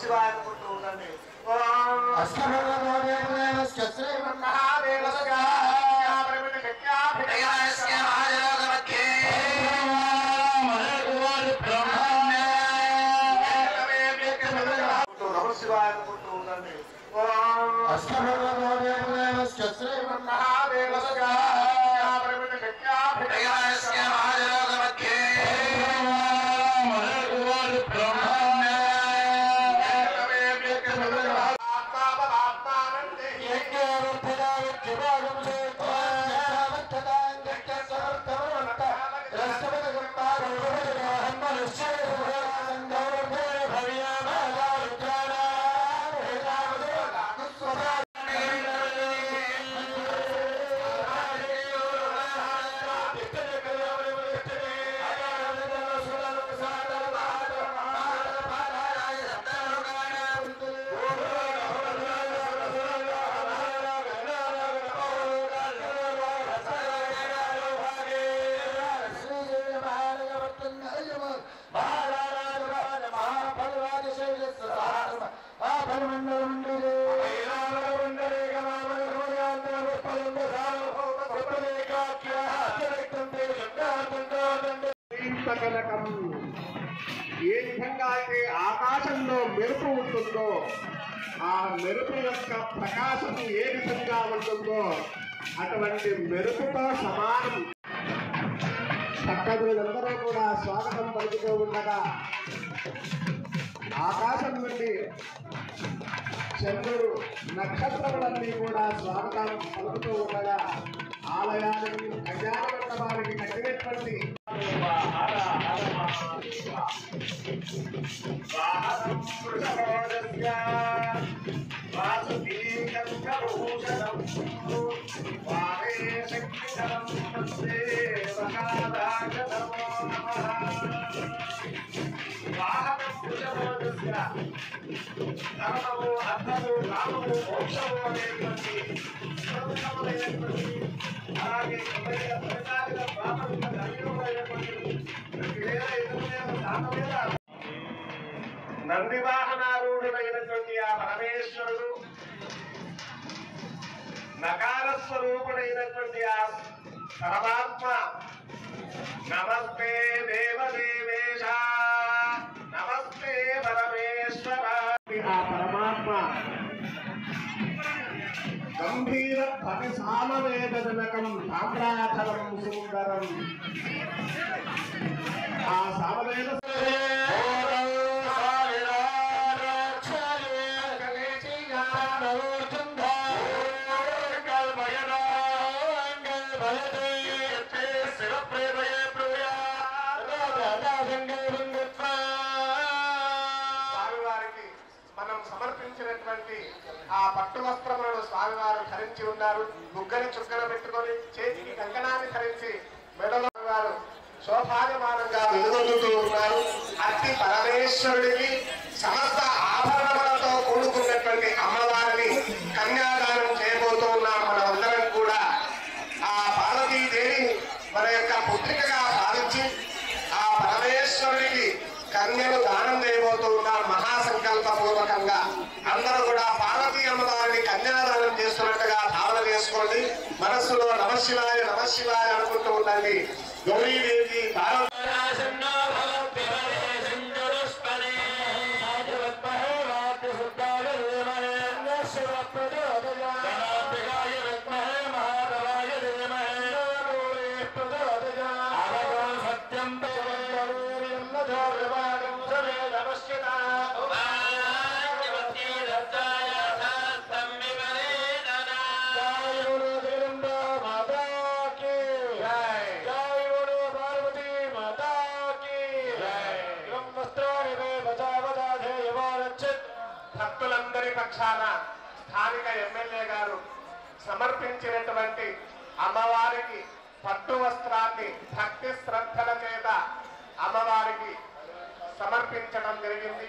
శివాయ అనుకుంటూ ఉండండి. శివాయ అనుకుంటూ ఉండండి. ఏ విధంగా అయితే ఆకాశంలో మెరుపు ఉంటుందో ఆ మెరుపు యొక్క ప్రకాశం ఏ విధంగా ఉంటుందో అటువంటి మెరుపుతో సమానం. భక్తులందరూ కూడా స్వాగతం పలుకుతూ ఉండగా ఆకాశం నుండి చంద్రుడు నక్షత్రములన్నీ కూడా స్వాగతం పలుకుతూ ఉండగా ఆలయానికి కళ్యాణ మండపానికి కట్టినటువంటి అలాగే నంది వాహనారూఢుడైనటువంటి ఆ పరమేశ్వరుడు నకార స్వరూపుడైనటువంటి ఆ పరమాత్మ నమస్తే దేవదేవేశ నమస్తే పరమేశ్వర. ఆ పరమాత్మ గంభీర పది సామవేదజనకం సామ్రాధరం సుందరం. ఆ సామవేద స్వామివారికి మనం సమర్పించినటువంటి ఆ పట్టు వస్త్రములను స్వామివారు ధరించి ఉన్నారు. బుగ్గని చుక్కలు పెట్టుకొని చేతికి కంకణాన్ని ధరించి మెడలో వారు శోభాయమానంగా వెలుగొందుతూ ఉన్నారు. అట్టి పరమేశ్వరుడికి సమస్త ఆభరణములతో కూడుకున్నటువంటి అమ్మవారిని కన్యాదానం చేయబోతూ ఉన్నాం. మనమందరం కూడా ఆ పార్వతీదేవిని మన యొక్క పుత్రికగా భావించి ఆ పరమేశ్వరుడికి కన్యను దానం చేయబోతూ ఉన్నారు. మహాసంకల్పపూర్వకంగా అందరూ కూడా పార్వతీ అమ్మవారిని కన్యాదానం చేస్తున్నట్టుగా భావన చేసుకోండి. మనస్సులో నమశివాయ నమశివాయ అనుకుంటూ ఉండండి. గౌరీదేవి భక్తులందరి పక్షాన స్థానిక ఎమ్మెల్యే గారు సమర్పించినటువంటి అమ్మవారికి పట్టు వస్త్రాన్ని భక్తి శ్రద్ధల చేత అమ్మవారికి సమర్పించడం జరిగింది.